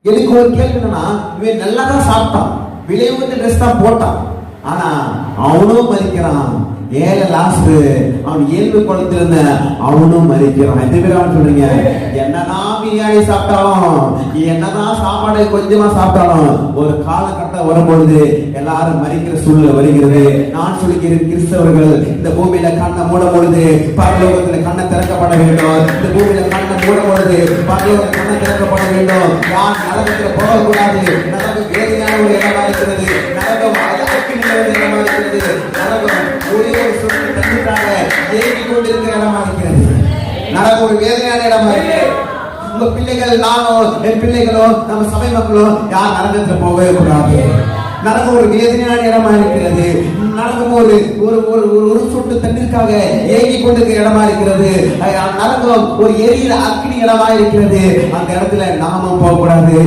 எனக்கு ஒரு கேள்வி என்னன்னா, இவன் நல்லா தான் சாப்பிட்டான், விலை உயர்ந்த ட்ரெஸ் தான் போட்டான், ஆனா அவனும் மதிக்கிறான். ஏழை லாஸ்ட் அவன் இயல்பு குளத்துல இருந்த அவனும் மதிக்கிறான். எத்தனை பேர் அவன் சொல்றீங்க? என்னதான் பிரியாணி சாப்பிட்டாலும், என்னதான் சாப்பாடு கொஞ்சமா சாப்பிட்டாலும், ஒரு காலகட்டம் வரும்பொழுது எல்லாரும் மறிக்கிற சூழ்நிலை வருகிறது. நான் சொல்கிறேன், கிறிஸ்தவர்கள் இந்த பூமியில கண்ணை மூடும் பொழுது பரலோகத்துல கண்ணை திறக்கப்பட வேண்டும். இந்த பூமியில கண்ணை மூடும் பொழுது பரலோக கண்ணை திறக்கப்பட வேண்டும். யார் நரகத்துல போகக்கூடாது. நரகம் வேலையான ஒரு இடமா இருக்கிறது. நரகம் இடமா இருக்கிறது. நரகம் ஒரே ஒரு சொட்டு தண்ணிக்காக ஏறி கொண்டிருக்கிற இடமா இருக்கிறது. நரகம் ஒரு வேதனையான இடமா இருக்கிறது. உங்க பிள்ளைகள், நானோ, என் பிள்ளைகளோ, நம்ம சபை மக்களோ யார் நரகத்துல போகவே கூடாது. நரகம் ஒரு வேதனையான இடமா இருக்கிறது. நரகம் ஒரு சொட்டு தண்ணீருக்காக ஏங்கி கொண்டிருக்கிற இடமா இருக்கிறது. நரகம் ஒரு எரியிற அக்னி இடமா இருக்கிறது. அந்த இடத்துல நாமும் போகக்கூடாது.